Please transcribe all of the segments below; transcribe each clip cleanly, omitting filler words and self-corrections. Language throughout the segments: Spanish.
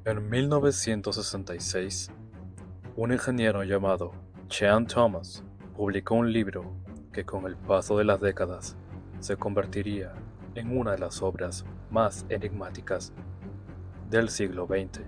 En 1966, un ingeniero llamado Sean Thomas publicó un libro que con el paso de las décadas se convertiría en una de las obras más enigmáticas del siglo XX.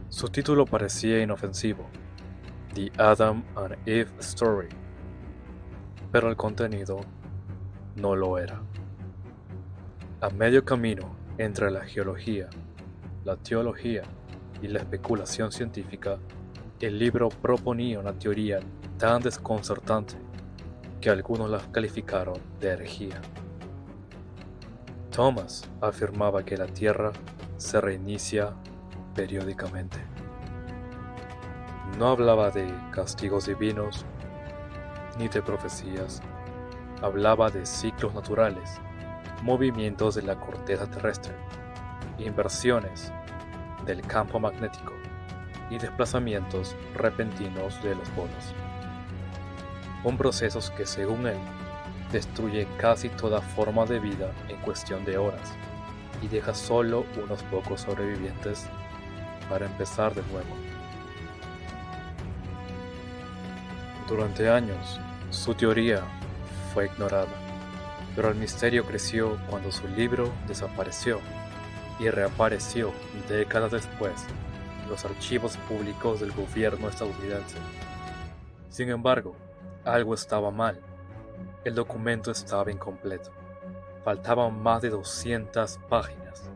Su título parecía inofensivo, The Adam and Eve Story, pero el contenido no lo era. A medio camino entre la geología, la teología y la especulación científica, el libro proponía una teoría tan desconcertante que algunos la calificaron de herejía. Thomas afirmaba que la Tierra se reinicia periódicamente. No hablaba de castigos divinos ni de profecías, hablaba de ciclos naturales, movimientos de la corteza terrestre, inversiones del campo magnético y desplazamientos repentinos de los polos. Son procesos que, según él, destruye casi toda forma de vida en cuestión de horas y deja solo unos pocos sobrevivientes para empezar de nuevo. Durante años, su teoría fue ignorada, pero el misterio creció cuando su libro desapareció y reapareció décadas después en los archivos públicos del gobierno estadounidense. Sin embargo, algo estaba mal. El documento estaba incompleto. Faltaban más de 200 páginas.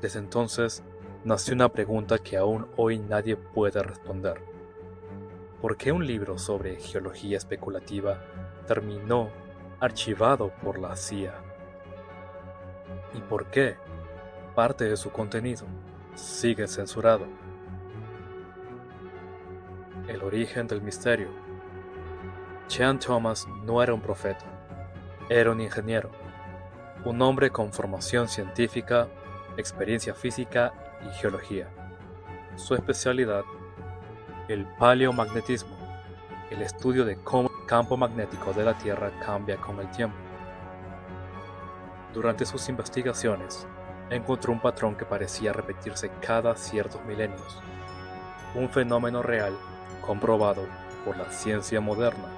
Desde entonces, nació una pregunta que aún hoy nadie puede responder. ¿Por qué un libro sobre geología especulativa terminó archivado por la CIA? ¿Y por qué parte de su contenido sigue censurado? El origen del misterio. Sean Thomas no era un profeta, era un ingeniero, un hombre con formación científica, experiencia física y geología. Su especialidad, el paleomagnetismo, el estudio de cómo el campo magnético de la Tierra cambia con el tiempo. Durante sus investigaciones, encontró un patrón que parecía repetirse cada ciertos milenios, un fenómeno real comprobado por la ciencia moderna,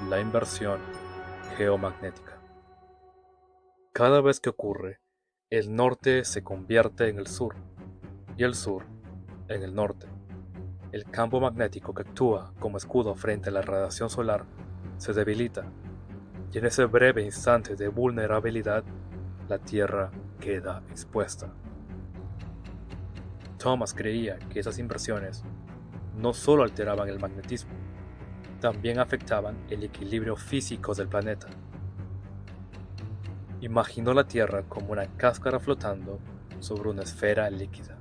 la inversión geomagnética. Cada vez que ocurre, el norte se convierte en el sur y el sur en el norte. El campo magnético que actúa como escudo frente a la radiación solar se debilita, y en ese breve instante de vulnerabilidad, la Tierra queda expuesta. Thomas creía que esas inversiones no solo alteraban el magnetismo, también afectaban el equilibrio físico del planeta. Imaginó la Tierra como una cáscara flotando sobre una esfera líquida.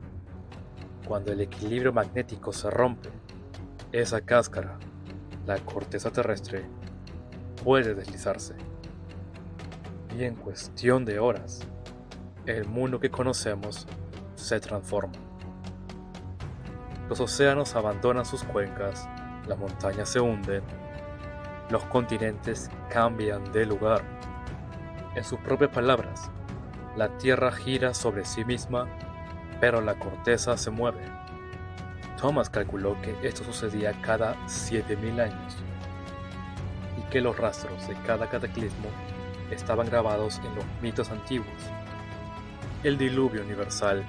Cuando el equilibrio magnético se rompe, esa cáscara, la corteza terrestre, puede deslizarse. Y en cuestión de horas, el mundo que conocemos se transforma. Los océanos abandonan sus cuencas, las montañas se hunden, los continentes cambian de lugar. En sus propias palabras, la Tierra gira sobre sí misma, pero la corteza se mueve. Thomas calculó que esto sucedía cada 7.000 años y que los rastros de cada cataclismo estaban grabados en los mitos antiguos: el diluvio universal,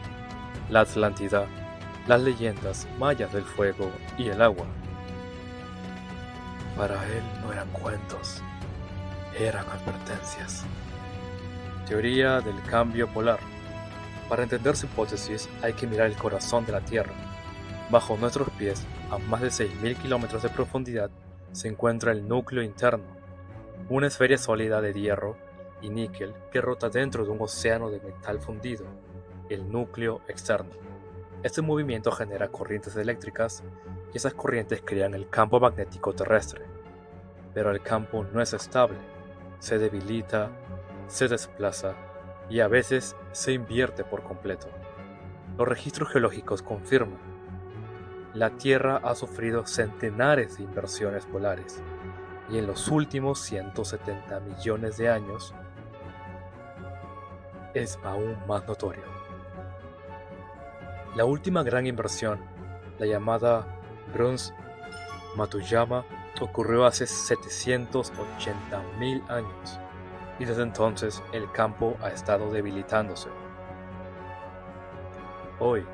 la Atlántida, las leyendas mayas del fuego y el agua. Para él no eran cuentos, eran advertencias. Teoría del cambio polar. Para entender su hipótesis hay que mirar el corazón de la Tierra. Bajo nuestros pies, a más de 6.000 kilómetros de profundidad, se encuentra el núcleo interno, una esfera sólida de hierro y níquel que rota dentro de un océano de metal fundido, el núcleo externo. Este movimiento genera corrientes eléctricas y esas corrientes crean el campo magnético terrestre. Pero el campo no es estable, se debilita, se desplaza y a veces se invierte por completo. Los registros geológicos confirman: la Tierra ha sufrido centenares de inversiones polares y en los últimos 170 millones de años es aún más notorio. La última gran inversión, la llamada Bruns-Matuyama, ocurrió hace 780.000 años, y desde entonces el campo ha estado debilitándose. Hoy,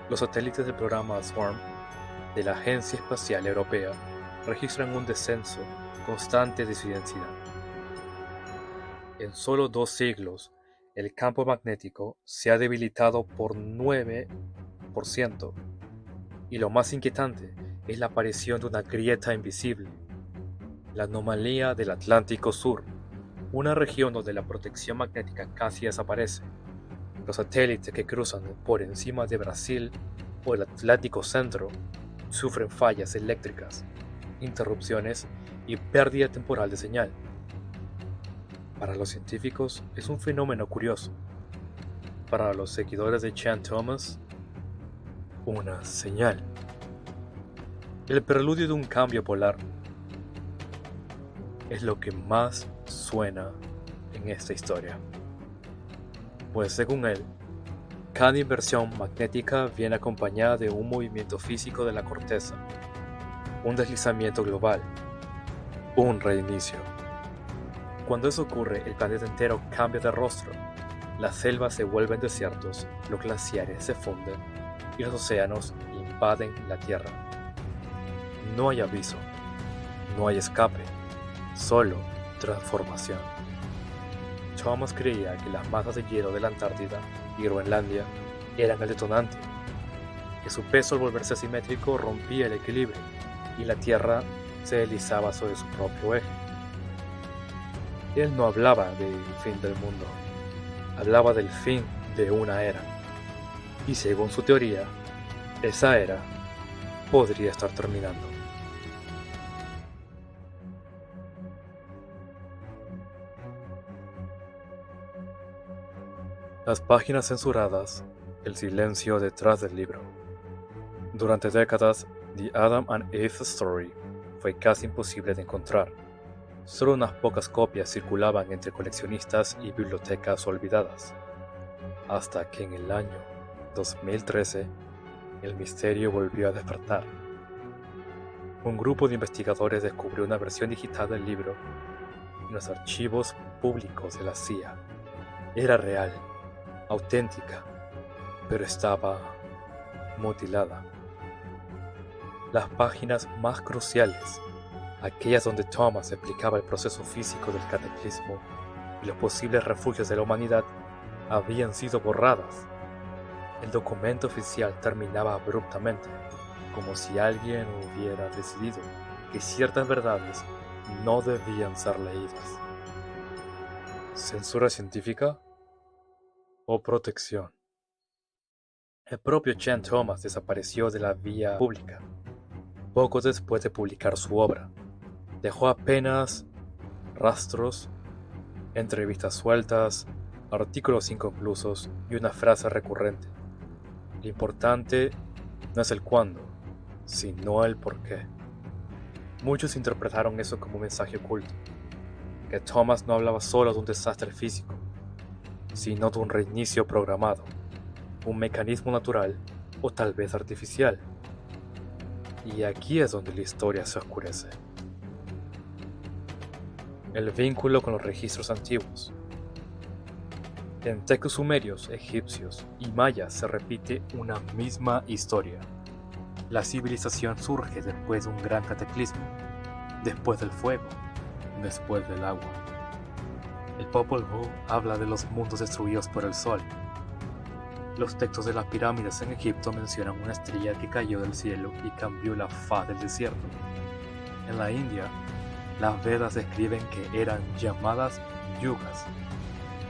los satélites del programa SWARM de la Agencia Espacial Europea registran un descenso constante de su densidad. En solo 2 siglos, el campo magnético se ha debilitado por 9%, y lo más inquietante es la aparición de una grieta invisible, la anomalía del Atlántico Sur, una región donde la protección magnética casi desaparece. Los satélites que cruzan por encima de Brasil o el Atlántico Centro sufren fallas eléctricas, interrupciones y pérdida temporal de señal. Para los científicos es un fenómeno curioso. Para los seguidores de Chan Thomas, una señal. El preludio de un cambio polar es lo que más suena en esta historia. Pues según él, cada inversión magnética viene acompañada de un movimiento físico de la corteza, un deslizamiento global, un reinicio. Cuando eso ocurre, el planeta entero cambia de rostro, las selvas se vuelven desiertos, los glaciares se funden y los océanos invaden la Tierra. No hay aviso, no hay escape, solo transformación. Thomas creía que las masas de hielo de la Antártida y Groenlandia eran el detonante, que su peso al volverse asimétrico rompía el equilibrio y la Tierra se deslizaba sobre su propio eje. Él no hablaba del fin del mundo, hablaba del fin de una era, y según su teoría, esa era podría estar terminando. Las páginas censuradas, el silencio detrás del libro. Durante décadas, The Adam and Eve Story fue casi imposible de encontrar. Solo unas pocas copias circulaban entre coleccionistas y bibliotecas olvidadas. Hasta que en el año 2013, el misterio volvió a despertar. Un grupo de investigadores descubrió una versión digital del libro en los archivos públicos de la CIA. Era real, auténtica, pero estaba mutilada. Las páginas más cruciales, aquellas donde Thomas explicaba el proceso físico del cataclismo y los posibles refugios de la humanidad, habían sido borradas. El documento oficial terminaba abruptamente, como si alguien hubiera decidido que ciertas verdades no debían ser leídas. ¿Censura científica o protección? El propio Chan Thomas desapareció de la vía pública poco después de publicar su obra. Dejó apenas rastros, entrevistas sueltas, artículos inconclusos y una frase recurrente: lo importante no es el cuándo, sino el por qué. Muchos interpretaron eso como un mensaje oculto, que Thomas no hablaba solo de un desastre físico, sino de un reinicio programado, un mecanismo natural o tal vez artificial. Y aquí es donde la historia se oscurece. El vínculo con los registros antiguos. En textos sumerios, egipcios y mayas se repite una misma historia. La civilización surge después de un gran cataclismo, después del fuego, después del agua. El Popol Vuh habla de los mundos destruidos por el sol. Los textos de las pirámides en Egipto mencionan una estrella que cayó del cielo y cambió la faz del desierto. En la India, las Vedas describen que eran llamadas yugas,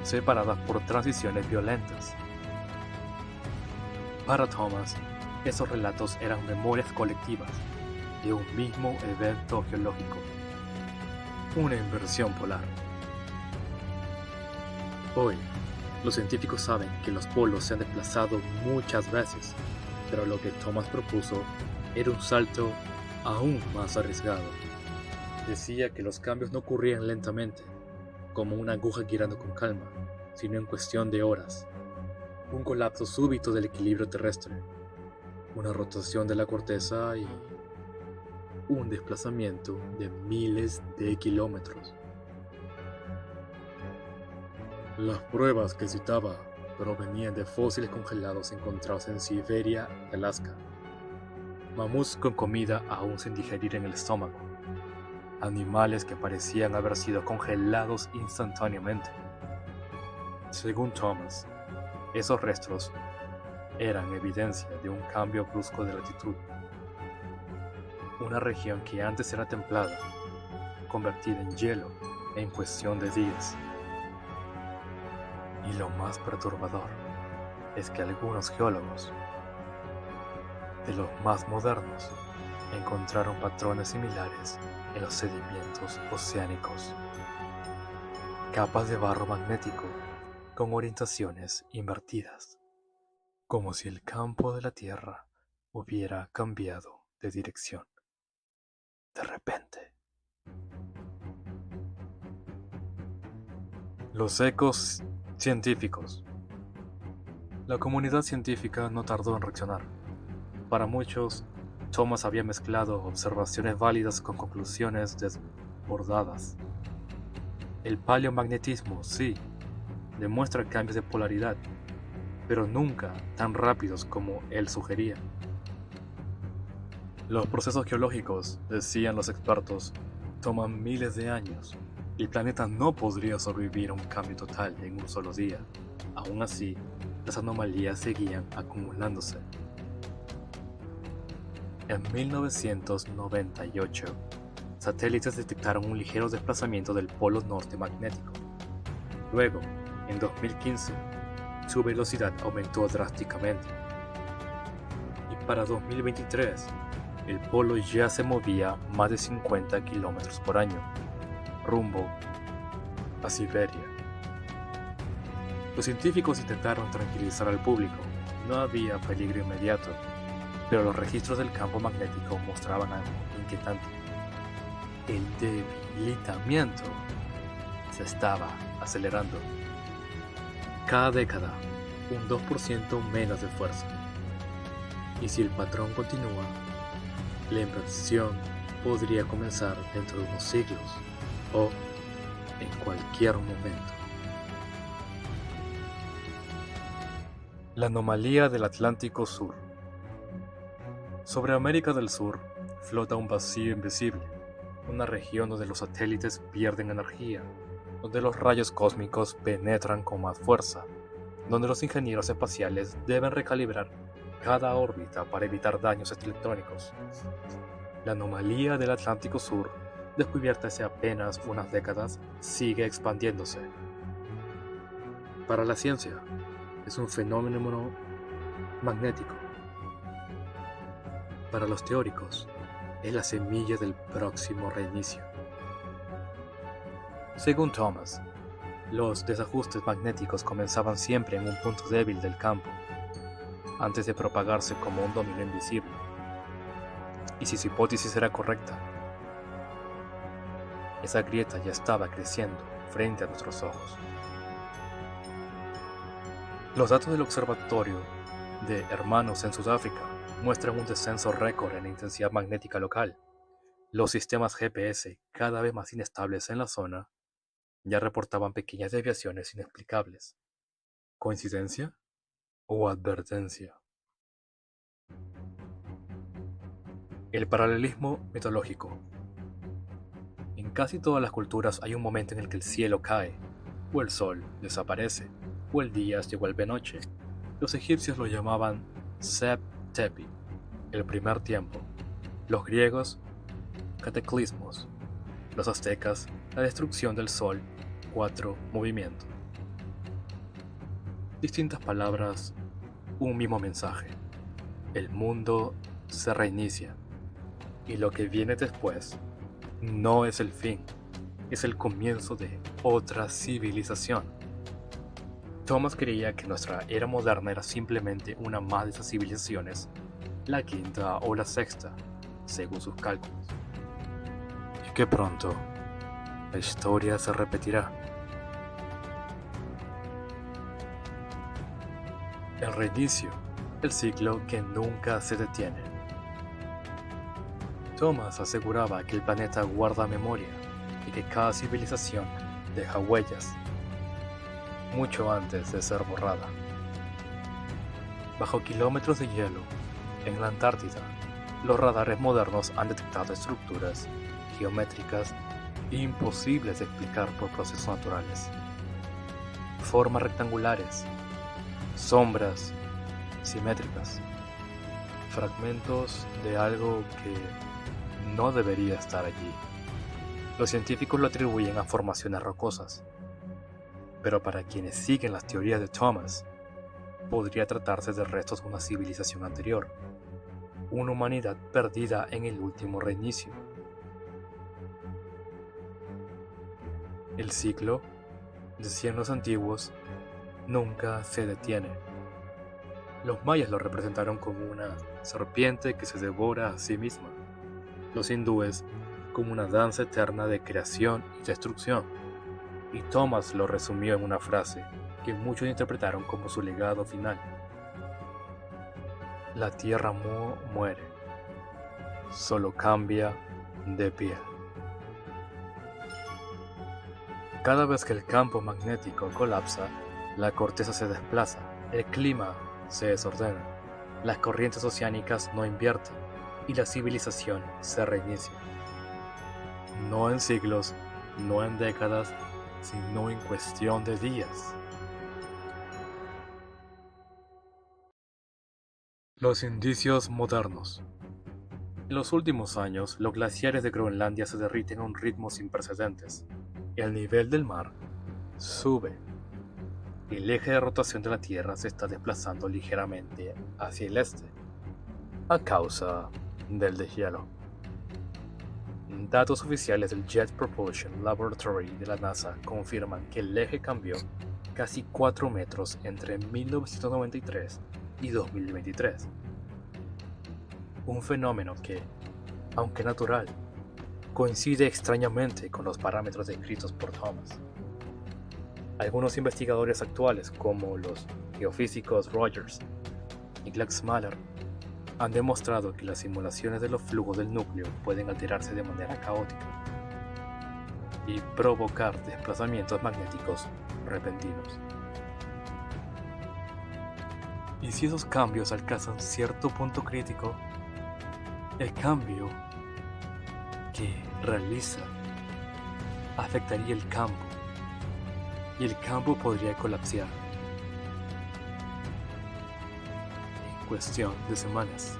separadas por transiciones violentas. Para Thomas, esos relatos eran memorias colectivas de un mismo evento geológico, una inversión polar. Hoy, los científicos saben que los polos se han desplazado muchas veces, pero lo que Thomas propuso era un salto aún más arriesgado. Decía que los cambios no ocurrían lentamente, como una aguja girando con calma, sino en cuestión de horas. Un colapso súbito del equilibrio terrestre, una rotación de la corteza y un desplazamiento de miles de kilómetros. Las pruebas que citaba provenían de fósiles congelados encontrados en Siberia y Alaska, mamuts con comida aún sin digerir en el estómago, animales que parecían haber sido congelados instantáneamente. Según Thomas, esos restos eran evidencia de un cambio brusco de latitud. Una región que antes era templada, convertida en hielo en cuestión de días. Y lo más perturbador es que algunos geólogos, de los más modernos, encontraron patrones similares en los sedimentos oceánicos. Capas de barro magnético con orientaciones invertidas, como si el campo de la Tierra hubiera cambiado de dirección. De repente. Los ecos científicos. La comunidad científica no tardó en reaccionar. Para muchos, Thomas había mezclado observaciones válidas con conclusiones desbordadas. El paleomagnetismo, sí, demuestra cambios de polaridad, pero nunca tan rápidos como él sugería. Los procesos geológicos, decían los expertos, toman miles de años. El planeta no podría sobrevivir a un cambio total en un solo día. Aún así, las anomalías seguían acumulándose. En 1998, satélites detectaron un ligero desplazamiento del polo norte magnético. Luego, en 2015, su velocidad aumentó drásticamente. Y para 2023, el polo ya se movía más de 50 kilómetros por año, rumbo a Siberia. Los científicos intentaron tranquilizar al público. No había peligro inmediato, pero los registros del campo magnético mostraban algo inquietante. El debilitamiento se estaba acelerando. Cada década, un 2% menos de fuerza. Y si el patrón continúa, la inversión podría comenzar dentro de unos siglos o en cualquier momento. La anomalía del Atlántico Sur. Sobre América del Sur flota un vacío invisible, una región donde los satélites pierden energía, donde los rayos cósmicos penetran con más fuerza, donde los ingenieros espaciales deben recalibrar cada órbita para evitar daños electrónicos. La anomalía del Atlántico Sur, descubierta hace apenas unas décadas, sigue expandiéndose. Para la ciencia, es un fenómeno magnético. Para los teóricos, es la semilla del próximo reinicio. Según Thomas, los desajustes magnéticos comenzaban siempre en un punto débil del campo, antes de propagarse como un dominio invisible. Y si su hipótesis era correcta, esa grieta ya estaba creciendo frente a nuestros ojos. Los datos del Observatorio de Hermanos en Sudáfrica muestran un descenso récord en la intensidad magnética local. Los sistemas GPS, cada vez más inestables en la zona, ya reportaban pequeñas desviaciones inexplicables. ¿Coincidencia o advertencia? El paralelismo mitológico. En casi todas las culturas hay un momento en el que el cielo cae, o el sol desaparece, o el día se vuelve noche. Los egipcios lo llamaban Seb Tepi, el primer tiempo. Los griegos, cataclismos. Los aztecas, la destrucción del sol, 4 movimientos. Distintas palabras, un mismo mensaje. El mundo se reinicia. Y lo que viene después no es el fin, es el comienzo de otra civilización. Thomas creía que nuestra era moderna era simplemente una más de esas civilizaciones, la quinta o la sexta, según sus cálculos. Y que pronto la historia se repetirá. El reinicio, el ciclo que nunca se detiene. Thomas aseguraba que el planeta guarda memoria y que cada civilización deja huellas, mucho antes de ser borrada. Bajo kilómetros de hielo, en la Antártida, los radares modernos han detectado estructuras geométricas imposibles de explicar por procesos naturales. Formas rectangulares, sombras simétricas, fragmentos de algo que no debería estar allí. Los científicos lo atribuyen a formaciones rocosas, pero para quienes siguen las teorías de Thomas, podría tratarse de restos de una civilización anterior, una humanidad perdida en el último reinicio. El ciclo, decían los antiguos, nunca se detiene. Los mayas lo representaron como una serpiente que se devora a sí misma. Los hindúes como una danza eterna de creación y destrucción. Y Thomas lo resumió en una frase que muchos interpretaron como su legado final. La tierra muere, solo cambia de piel. Cada vez que el campo magnético colapsa, la corteza se desplaza, el clima se desordena, las corrientes oceánicas no invierten y la civilización se reinicia. No en siglos, no en décadas, sino en cuestión de días. Los indicios modernos. En los últimos años, los glaciares de Groenlandia se derriten a un ritmo sin precedentes. El nivel del mar sube. El eje de rotación de la Tierra se está desplazando ligeramente hacia el este, a causa del deshielo. Datos oficiales del Jet Propulsion Laboratory de la NASA confirman que el eje cambió casi 4 metros entre 1993 y 2023. Un fenómeno que, aunque natural, coincide extrañamente con los parámetros descritos por Thomas. Algunos investigadores actuales, como los geofísicos Rogers y Glaxmaler, han demostrado que las simulaciones de los flujos del núcleo pueden alterarse de manera caótica y provocar desplazamientos magnéticos repentinos. Y si esos cambios alcanzan cierto punto crítico, el cambio que realiza afectaría el campo y el campo podría colapsar en cuestión de semanas.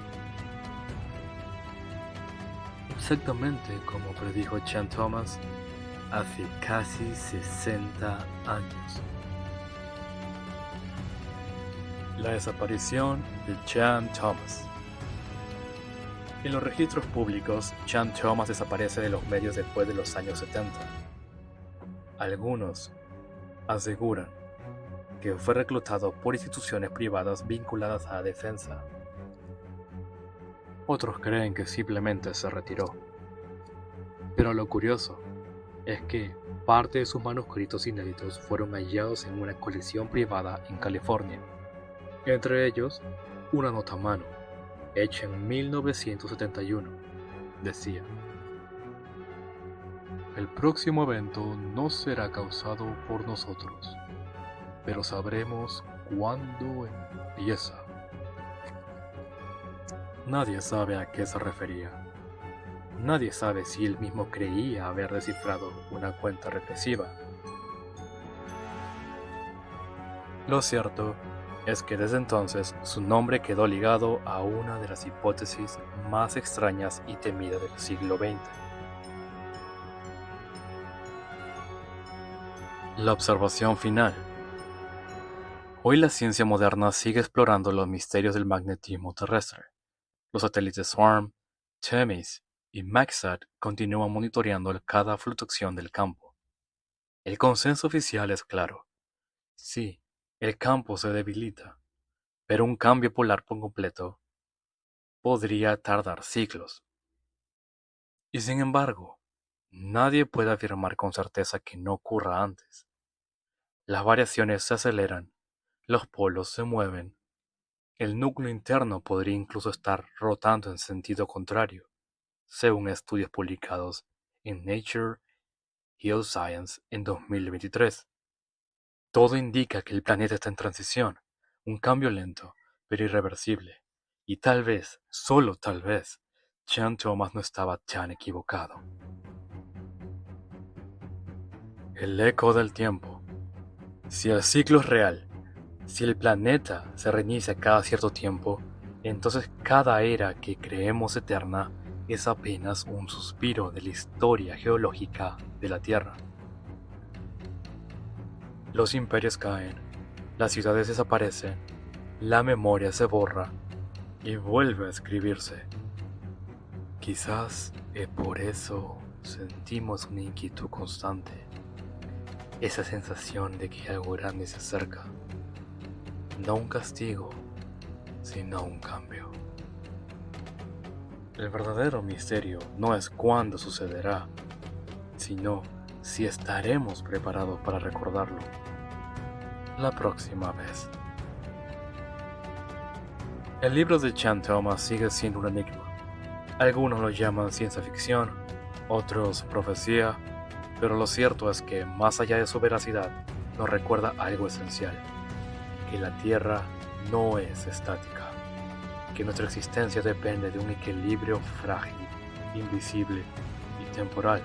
Exactamente como predijo Chan Thomas hace casi 60 años. La desaparición de Chan Thomas. En los registros públicos, Chan Thomas desaparece de los medios después de los años 70. Algunos aseguran que fue reclutado por instituciones privadas vinculadas a la defensa. Otros creen que simplemente se retiró. Pero lo curioso es que parte de sus manuscritos inéditos fueron hallados en una colección privada en California. Entre ellos, una nota a mano, hecha en 1971, decía: el próximo evento no será causado por nosotros, pero sabremos cuándo empieza. Nadie sabe a qué se refería. Nadie sabe si él mismo creía haber descifrado una cuenta regresiva. Lo cierto es que desde entonces su nombre quedó ligado a una de las hipótesis más extrañas y temidas del siglo XX. La observación final. Hoy la ciencia moderna sigue explorando los misterios del magnetismo terrestre. Los satélites SWARM, TEMIS y MaxSat continúan monitoreando cada fluctuación del campo. El consenso oficial es claro. Sí, el campo se debilita, pero un cambio polar por completo podría tardar siglos. Y sin embargo, nadie puede afirmar con certeza que no ocurra antes. Las variaciones se aceleran, los polos se mueven El núcleo interno podría incluso estar rotando en sentido contrario, según estudios publicados en Nature Geoscience en 2023. Todo indica que el planeta está en transición, un cambio lento, pero irreversible. Y tal vez, solo tal vez, Chan Thomas no estaba tan equivocado. El eco del tiempo. Si el ciclo es real, si el planeta se reinicia cada cierto tiempo, entonces cada era que creemos eterna es apenas un suspiro de la historia geológica de la Tierra. Los imperios caen, las ciudades desaparecen, la memoria se borra y vuelve a escribirse. Quizás es por eso sentimos una inquietud constante, esa sensación de que algo grande se acerca. No un castigo, sino un cambio. El verdadero misterio no es cuándo sucederá, sino si estaremos preparados para recordarlo la próxima vez. El libro de Chan Thomas sigue siendo un enigma. Algunos lo llaman ciencia ficción, otros profecía, pero lo cierto es que, más allá de su veracidad, nos recuerda algo esencial: que la Tierra no es estática, que nuestra existencia depende de un equilibrio frágil, invisible y temporal.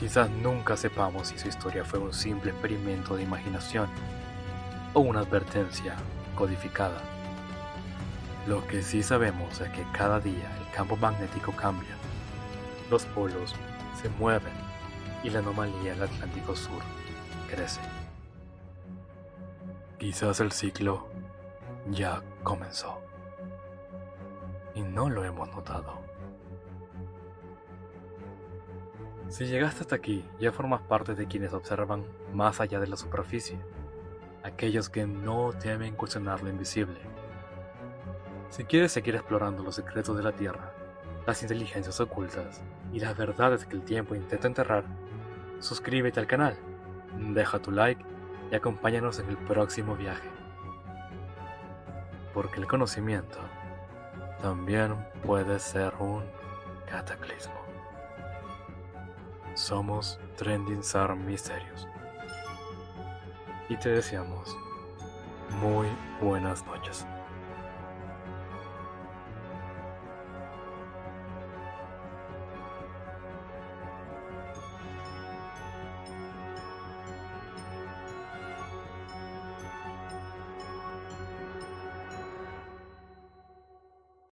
Quizás nunca sepamos si su historia fue un simple experimento de imaginación o una advertencia codificada. Lo que sí sabemos es que cada día el campo magnético cambia, los polos se mueven y la anomalía del Atlántico Sur crece. Quizás el ciclo ya comenzó y no lo hemos notado. Si llegaste hasta aquí, ya formas parte de quienes observan más allá de la superficie, aquellos que no temen cuestionar lo invisible. Si quieres seguir explorando los secretos de la Tierra, las inteligencias ocultas y las verdades que el tiempo intenta enterrar, suscríbete al canal, deja tu like y acompáñanos en el próximo viaje. Porque el conocimiento también puede ser un cataclismo. Somos Trending Sar Misterios y te deseamos muy buenas noches.